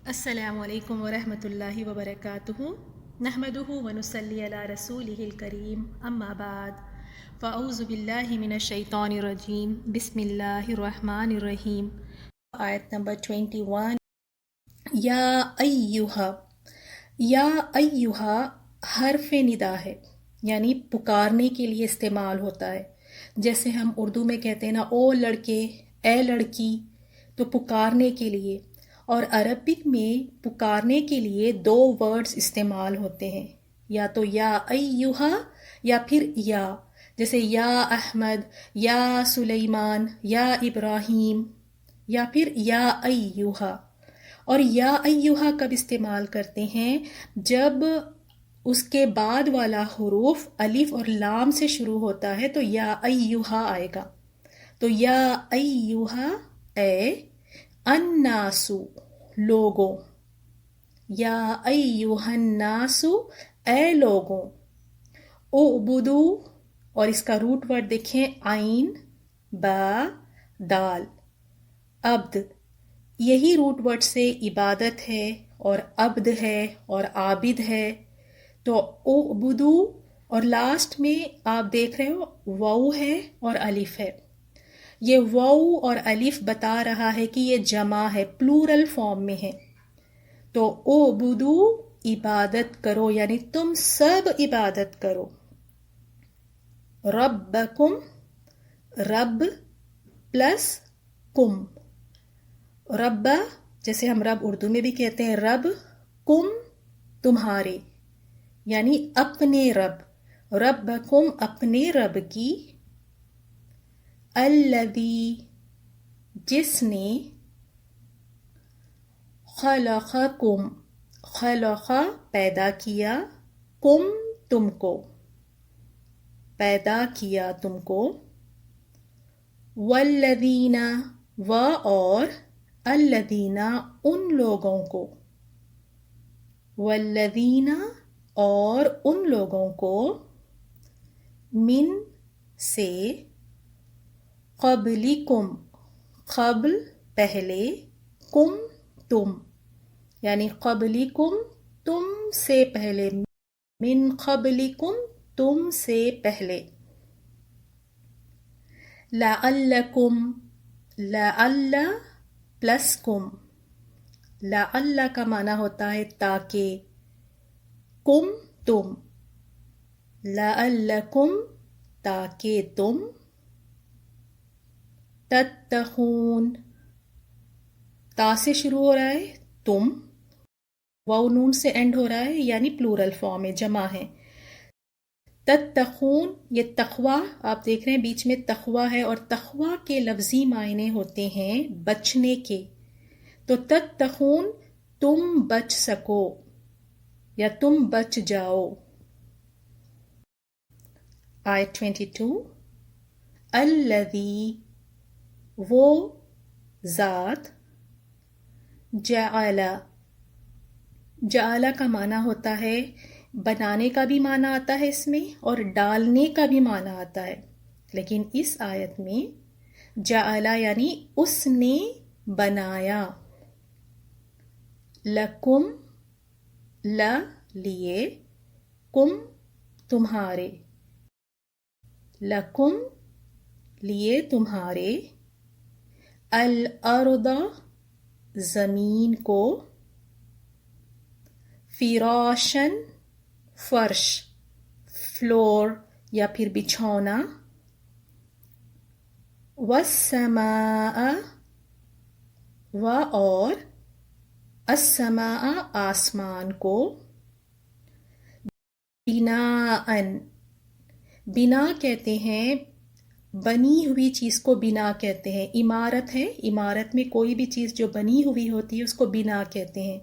السلام علیکم ورحمۃ اللہ وبرکاتہ نحمدہ ونصلی علی رسولہ الکریم اما بعد فاعوذ باللہ من الشیطان الرجیم بسم اللہ الرحمن الرحیم۔ آیت نمبر 21۔ یا ایہا، یا ایہا حرف ندا ہے، یعنی پکارنے کے لیے استعمال ہوتا ہے۔ جیسے ہم اردو میں کہتے ہیں نا، او لڑکے، اے لڑکی، تو پکارنے کے لیے۔ اور عربک میں پکارنے کے لیے دو ورڈز استعمال ہوتے ہیں، یا تو یا ایہا یا پھر یا، جیسے یا احمد، یا سلیمان، یا ابراہیم، یا پھر یا ایہا۔ اور یا ایہا کب استعمال کرتے ہیں؟ جب اس کے بعد والا حروف الف اور لام سے شروع ہوتا ہے تو یا ایہا آئے گا۔ تو یا ایہا اے الناسو لوگوں، یا ایہا الناسو اے لوگوں، اعبدو، اور اس کا روٹ ورڈ دیکھیں، عین با دال، عبد، یہی روٹ ورڈ سے عبادت ہے اور عبد ہے اور عابد ہے۔ تو اعبدو، اور لاسٹ میں آپ دیکھ رہے ہو واو ہے اور الف ہے۔ یہ واو اور الف بتا رہا ہے کہ یہ جمع ہے، پلورل فارم میں ہے۔ تو اعبدو، عبادت کرو، یعنی تم سب عبادت کرو۔ ربکم، رب پلس کم، رب جیسے ہم رب اردو میں بھی کہتے ہیں رب، کم تمہارے، یعنی اپنے رب، ربکم اپنے رب کی، الذی جس نے، خلقکم، خلق پیدا کیا، کم تم کو، پیدا کیا تم کو، والذین و اور، الذین ان لوگوں کو، والذین اور ان لوگوں کو، من سے، قبلکم قبل پہلے، کم تم، یعنی قبلکم تم سے پہلے، من قبلکم تم سے پہلے، لعلکم، لعل پلس کم، لعل کا معنی ہوتا ہے تاکہ، کم تم، لعلکم تاکہ تم، تتقون، تا سے شروع ہو رہا ہے تم، واو نون سے اینڈ ہو رہا ہے، یعنی پلورل فارم ہے، جمع ہے۔ تتقون، یہ تقوی آپ دیکھ رہے ہیں بیچ میں تقوی ہے، اور تقوی کے لفظی معنی ہوتے ہیں بچنے کے۔ تو تتقون تم بچ سکو یا تم بچ جاؤ۔ آیت 22۔ الذی وہ ذات، جعل، جعل کا معنی ہوتا ہے بنانے کا بھی معنی آتا ہے اس میں، اور ڈالنے کا بھی معنی آتا ہے، لیکن اس آیت میں جعل یعنی اس نے بنایا، لکم ل لیے، کم تمہارے، لکم لیے تمہارے، الارض زمین کو، فراشن فرش، فلور یا پھر بچھونا، والسماء و اور، السماء آسمان کو، بناءً، بنا کہتے ہیں بنی ہوئی چیز کو بنا کہتے ہیں، عمارت ہے، عمارت میں کوئی بھی چیز جو بنی ہوئی ہوتی ہے اس کو بنا کہتے ہیں،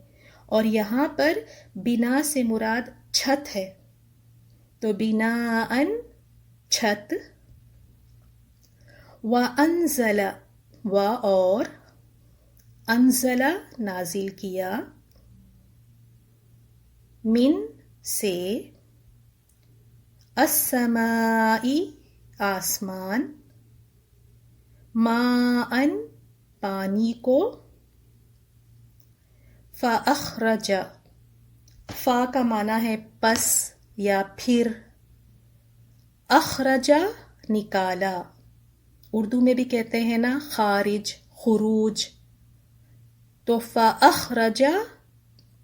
اور یہاں پر بنا سے مراد چھت ہے، تو بناءً چھت، وانزل و اور، انزل نازل کیا، من سے، السماء آسمان، ماءً پانی کو، فَأَخْرَجَ، فا کا معنی ہے پس یا پھر، اخرجا نکالا، اردو میں بھی کہتے ہیں نا خارج، خروج، تو فَأَخْرَجَ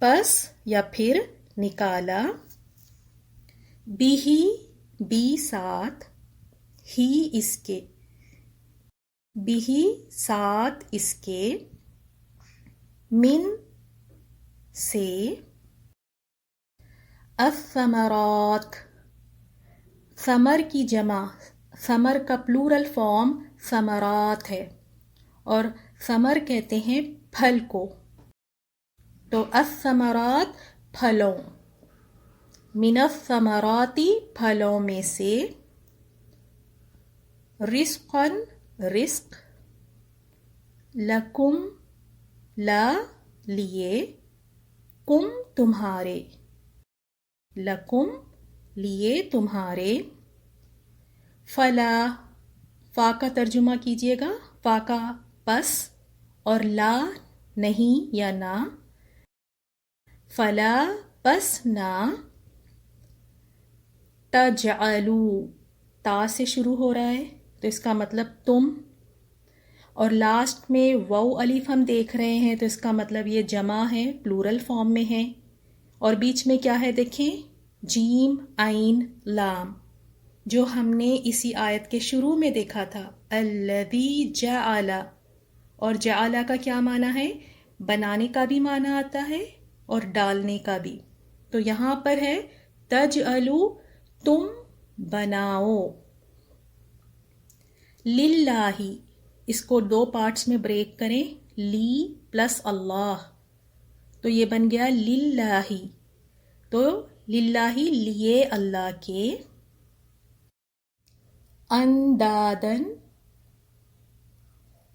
پس یا پھر نکالا، بھی بھی ساتھ، ہی اس کے، بھی ساتھ اس کے، من سے، الثمرات، ثمر کی جمع، ثمر کا پلورل فارم ثمرات ہے، اور ثمر کہتے ہیں پھل کو، تو الثمرات پھلوں، من الثمراتی پھلوں میں سے، رزقاً رزق، لکم لا لیے، کم تمہارے، لکم لیے تمہارے، فلا، فا کا ترجمہ کیجئے گا، فا کا پس، اور لا نہیں یا نہ، فلا پس نہ، تجعلوا، تا سے شروع ہو رہا ہے تو اس کا مطلب تم، اور لاسٹ میں واو الف ہم دیکھ رہے ہیں تو اس کا مطلب یہ جمع ہے، پلورل فارم میں ہے، اور بیچ میں کیا ہے دیکھیں، جیم عین لام، جو ہم نے اسی آیت کے شروع میں دیکھا تھا، الذی جعل، اور جعل کا کیا معنی ہے، بنانے کا بھی معنی آتا ہے اور ڈالنے کا بھی، تو یہاں پر ہے تجعلوا، تم بناؤ، للہ، اس کو دو پارٹس میں بریک کریں، لی پلس اللہ، تو یہ بن گیا للہ، تو للہ لیے اللہ کے، اندادن،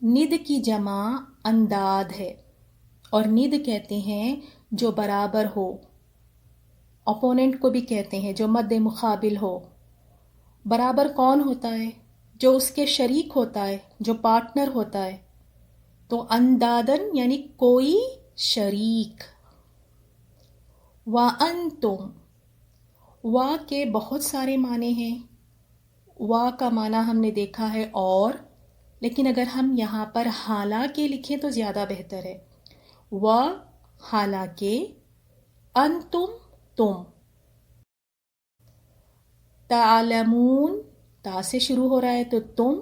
ند کی جمع انداد ہے، اور ند کہتے ہیں جو برابر ہو، اپوننٹ کو بھی کہتے ہیں جو مد مقابل ہو، برابر کون ہوتا ہے، جو اس کے شریک ہوتا ہے، جو پارٹنر ہوتا ہے، تو اندادن یعنی کوئی شریک، وَأَنْتُمْ، وا کے بہت سارے معنی ہیں، وا کا معنی ہم نے دیکھا ہے اور، لیکن اگر ہم یہاں پر حالانکہ لکھیں تو زیادہ بہتر ہے، وا حالانکہ، انتم تم، تعلمون، تا سے شروع ہو رہا ہے تو تم،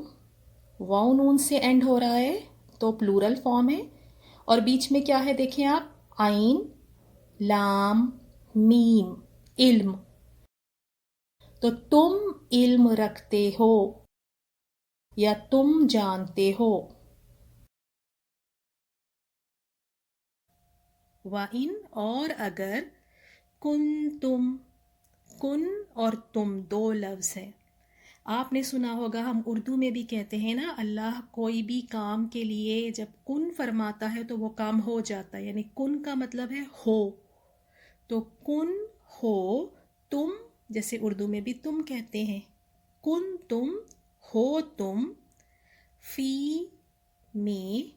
واو نون سے اینڈ ہو رہا ہے تو پلورل فارم ہے، اور بیچ میں کیا ہے دیکھیں آپ، عین لام میم، علم، تو تم علم رکھتے ہو یا تم جانتے ہو، وَإِنْ، اور اگر، کن اور تم دو لفظ ہیں، آپ نے سنا ہوگا ہم اردو میں بھی کہتے ہیں نا، اللہ کوئی بھی کام کے لیے جب کن فرماتا ہے تو وہ کام ہو جاتا ہے، یعنی کن کا مطلب ہے ہو، تو کن ہو، تم، جیسے اردو میں بھی تم کہتے ہیں، کن تم، ہو تم، فی میں،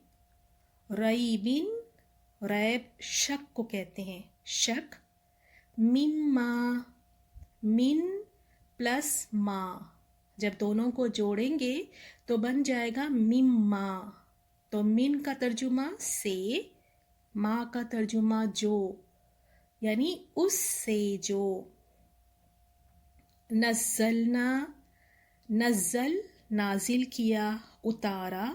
ریبن، ریب شک کو کہتے ہیں، شک، مما، من پلس ما، جب دونوں کو جوڑیں گے تو بن جائے گا مما، تو من کا ترجمہ سے، ما کا ترجمہ جو، یعنی اس سے جو، نزلنا، نزل نازل کیا، اتارا،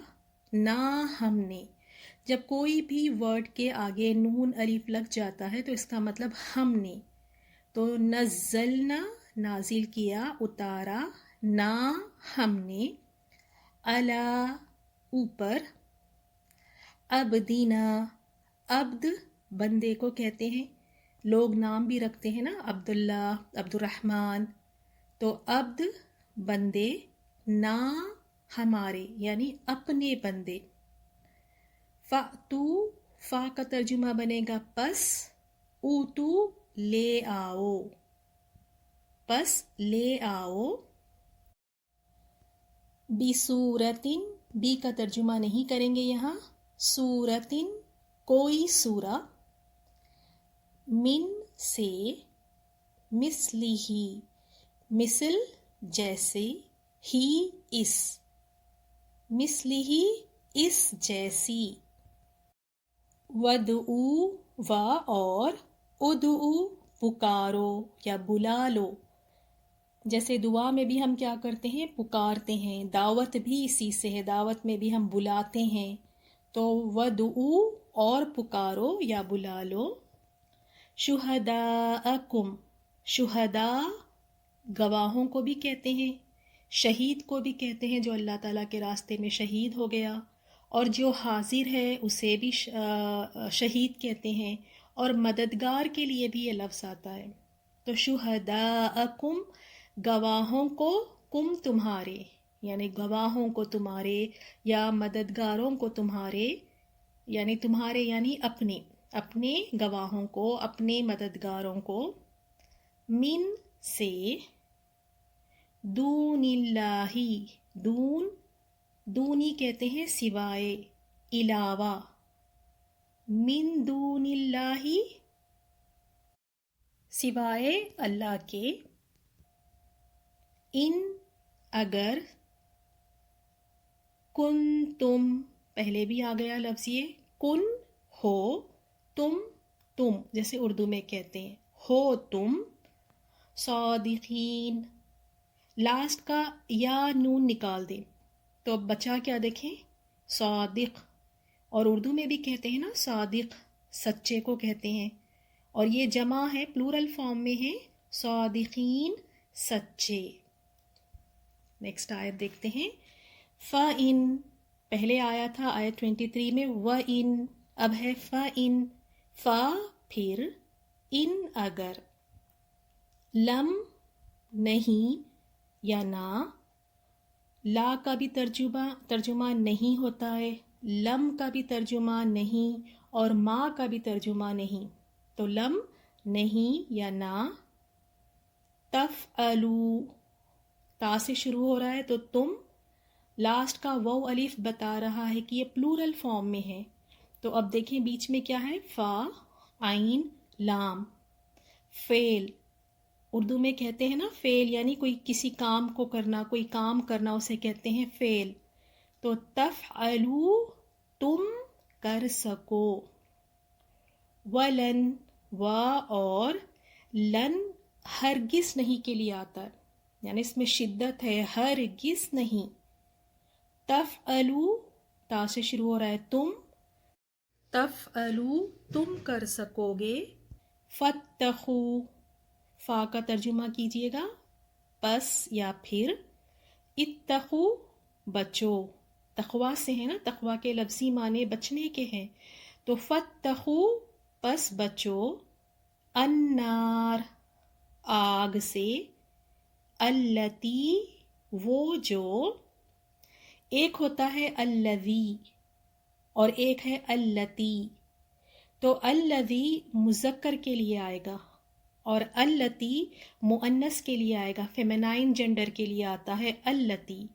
نا ہم نے، جب کوئی بھی ورڈ کے آگے نون الف لگ جاتا ہے تو اس کا مطلب ہم نے، تو نزلنا نازل کیا، اتارا، نا ہم نے، علی اوپر، عبدنا، عبد بندے کو کہتے ہیں، لوگ نام بھی رکھتے ہیں نا، عبداللہ، عبد الرحمن، تو عبد بندے، نا ہمارے یعنی اپنے بندے، فَأْتُو، فا کا ترجمہ بنے گا پس، اوتو لے آؤ، پس لے آؤ، بِصُورَةٍ، بی کا ترجمہ نہیں کریں گے یہاں، سورتن کوئی سورہ، من سے, مثلہ مثل جیسے, ہی اس, مثلہ اس جیسی, ودعو و اور, ادعو پکارو یا بلا لو. جیسے دعا میں بھی ہم کیا کرتے ہیں, پکارتے ہیں, دعوت بھی اسی سے ہے, دعوت میں بھی ہم بلاتے ہیں. تو ودعو اور پکارو یا بلا لو. شہداءکم, شہداء گواہوں کو بھی کہتے ہیں, شہید کو بھی کہتے ہیں جو اللہ تعالیٰ کے راستے میں شہید ہو گیا, اور جو حاضر ہے اسے بھی شہید کہتے ہیں, اور مددگار کے لیے بھی یہ لفظ آتا ہے. تو شہداءکم گواہوں کو, کم تمہارے یعنی گواہوں کو تمہارے, یا مددگاروں کو تمہارے, یعنی تمہارے یعنی اپنے, اپنے گواہوں کو, اپنے مددگاروں کو, من سے, دون اللہ, دون دونی کہتے ہیں سوائے, علاوہ, من دون اللہ سوائے اللہ کے, ان اگر, کن تم پہلے بھی آ گیا لفظ یہ, کن ہو, تم تم جیسے اردو میں کہتے ہیں ہو تم, صادقین لاسٹ کا یا نون نکال دیں تو اب بچا کیا دیکھیں, صادق, اور اردو میں بھی کہتے ہیں نا صادق, سچے کو کہتے ہیں, اور یہ جمع ہے پلورل فارم میں ہے, صادقین سچے. نیکسٹ آیت دیکھتے ہیں. فَإِن پہلے آیا تھا آیت 23 میں وَإِن, اب ہے فَإِن, فا پھر, ان اگر, لم نہیں یا نہ, لا کا بھی ترجمہ نہیں ہوتا ہے, لم کا بھی ترجمہ نہیں, اور ما کا بھی ترجمہ نہیں. تو لم نہیں یا نہ, تفعلوا تا سے شروع ہو رہا ہے تو تم, لاسٹ کا واو الف بتا رہا ہے کہ یہ پلورل فارم میں ہے. تو اب دیکھیں بیچ میں کیا ہے, فا, عین, لام, فعل. اردو میں کہتے ہیں نا فعل یعنی کوئی کسی کام کو کرنا, کوئی کام کرنا, اسے کہتے ہیں فعل. تو تفعلوا تم کر سکو, ولن و اور, لن ہرگز نہیں کے لیے آتا ہے, یعنی اس میں شدت ہے, ہرگز نہیں. تفعلوا تا سے شروع ہو رہا ہے تم, تفعلوا تم کر سکو گے. فاتقوا فا کا ترجمہ کیجئے گا پس یا پھر, اتقوا بچو, تقوی سے ہے نا, تقوی کے لفظی معنی بچنے کے ہیں. تو فاتقوا پس بچو, النار آگ سے, التی وہ جو, ایک ہوتا ہے الذی اور ایک ہے التی. تو الذی مذکر کے لیے آئے گا اور التی مؤنث کے لیے آئے گا, فیمینائن جینڈر کے لیے آتا ہے التی.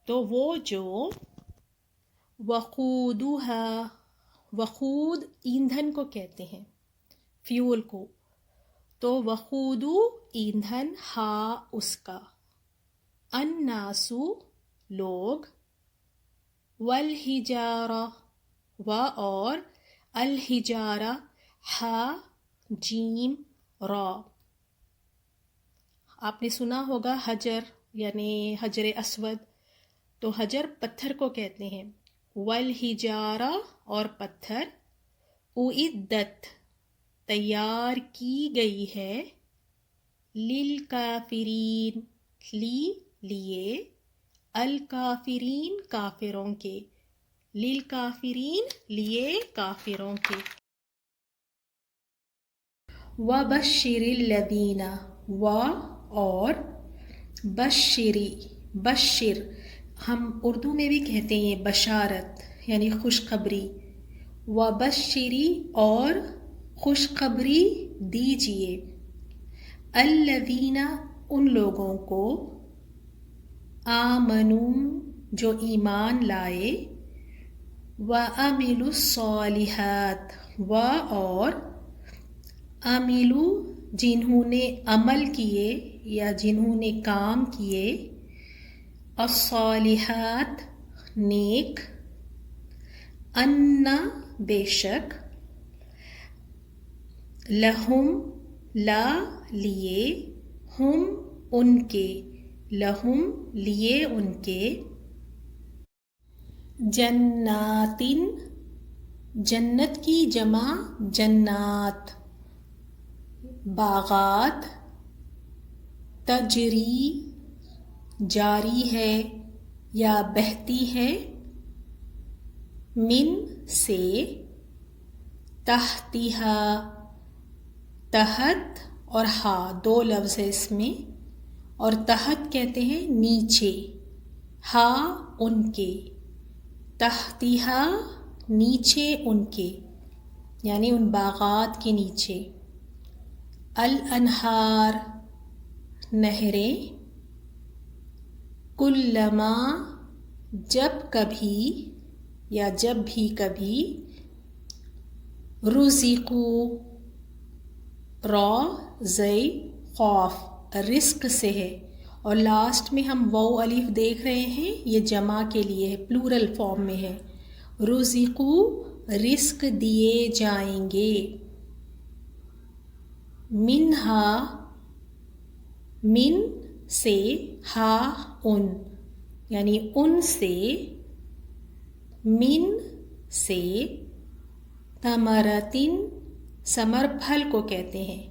تو وہ جو, وقودها, وقود ایندھن کو کہتے ہیں, فیول کو. تو وقودو ایندھن, ہا اس کا, الناسو لوگ, والحجارہ و اور, الحجارہ ہا جیم را. آپ نے سنا ہوگا حجر یعنی حجر اسود, تو حجر پتھر کو کہتے ہیں. والحجارہ اور پتھر, اعدت تیار کی گئی ہے, للکافرین لیے, الکافرین کافروں کے, للکافرین لیے کافروں کے. وبشر الذین و اور, بشری بشر ہم اردو میں بھی کہتے ہیں بشارت یعنی خوشخبری. وبشری اور خوشخبری دیجئے, الذین ان لوگوں کو, آمنو جو ایمان لائے, وعملوا الصالحات و اور عاملو جنہوں نے عمل کیے یا جنہوں نے کام کیے، الصالحات نیک، انا بے شک، لہم لا لیے، ہم ان کے، لہم لیے ان کے، جناتن جنت کی جمع جنات، باغات، تجری جاری ہے یا بہتی ہے، من سے، تحتہا تحت اور ہا دو لفظ ہے اس میں، اور تحت کہتے ہیں نیچے، ہا ان کے، تحتہا نیچے ان کے، یعنی ان باغات کے نیچے، الانہار نہریں، کلما جب کبھی یا جب بھی کبھی، رزقو را زئی خوف رزق سے ہے، اور لاسٹ میں ہم واو الف دیکھ رہے ہیں، یہ جمع کے لیے ہے، پلورل فارم میں ہے، رزقو رزق دیے جائیں گے، منہا من سے، ہا ان یعنی ان سے، من سے، ثمرتن ثمر پھل کو کہتے ہیں،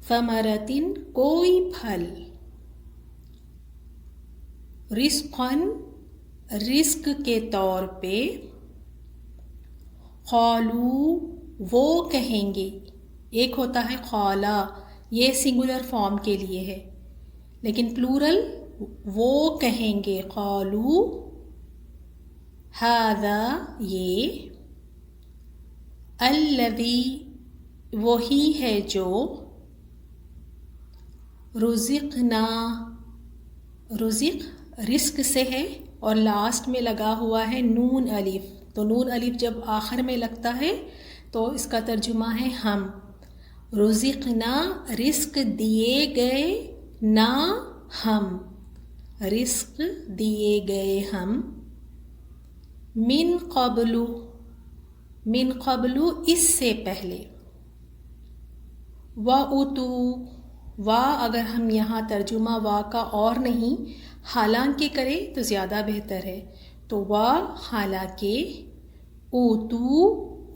ثمرتن کوئی پھل، رزقن رزق کے طور پہ، قالو وہ کہیں گے، ایک ہوتا ہے قالا، یہ سنگولر فارم کے لیے ہے، لیکن پلورل وہ کہیں گے، قالو ھذا یہ، الذی وہی ہے جو، رزقنا رزق رزق سے ہے، اور لاسٹ میں لگا ہوا ہے نون الف، تو نون الف جب آخر میں لگتا ہے تو اس کا ترجمہ ہے ہم، رزقنا رزق دیے گئے، نا ہم رزق دیے گئے ہم، من قبل من قبل اس سے پہلے، وَأُتُو وا اگر ہم یہاں ترجمہ وا کا اور نہیں حالانکہ کریں تو زیادہ بہتر ہے، تو وا حالانکہ، اوتو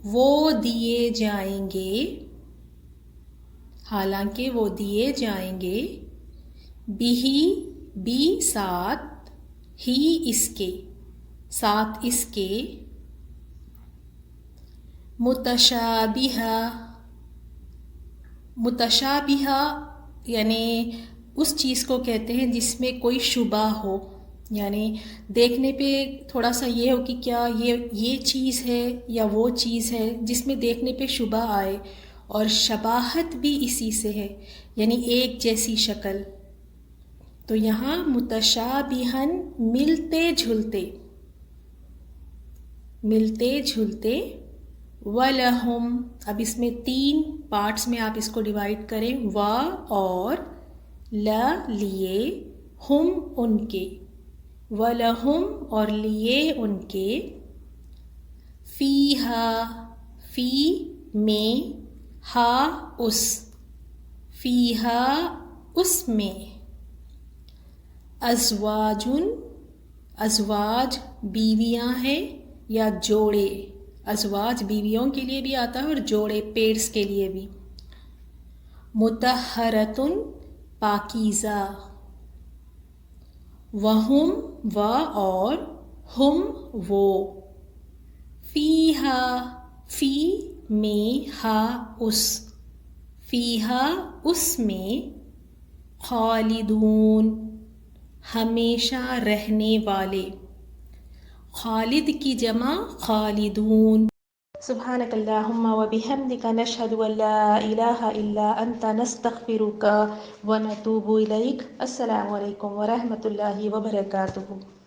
وہ دیے جائیں گے، حالانکہ وہ دیے جائیں گے، بھی بھی ساتھ، ہی اس کے ساتھ اس کے، متشابہہ متشابہہ یعنی اس چیز کو کہتے ہیں جس میں کوئی شبہ ہو، یعنی دیکھنے پہ تھوڑا سا یہ ہو کہ کیا یہ چیز ہے یا وہ چیز ہے، جس میں دیکھنے پہ شبہ آئے، اور شباہت بھی اسی سے ہے، یعنی ایک جیسی شکل، تو یہاں متشابہن ملتے جھلتے، ملتے جھلتے، وَلَهُمْ اب اس میں 3 پارٹس میں آپ اس کو ڈیوائڈ کریں، و اور لا لیے، ہم ان کے، وَلَهُمْ اور لیے ان کے، فیہا فی میں، ہا اس، فیہا اس میں، ازواجن ازواج بیویاں ہیں یا جوڑے، ازواج بیویوں کے لیے بھی آتا ہے اور جوڑے پیرس کے لیے بھی، مطہرتن پاکیزہ، وہم و اور، ہم وہ، فیہا فی میں، ہا اس، فیہا اس میں، خالدون ہمیشہ رہنے والے، خالد کی جمع خالدون۔ سبحانک اللہم و بحمدک نشہد ان لا الہ الا انت نستغفرک و نتوب الیک۔ السلام علیکم ورحمۃ اللہ وبرکاتہ۔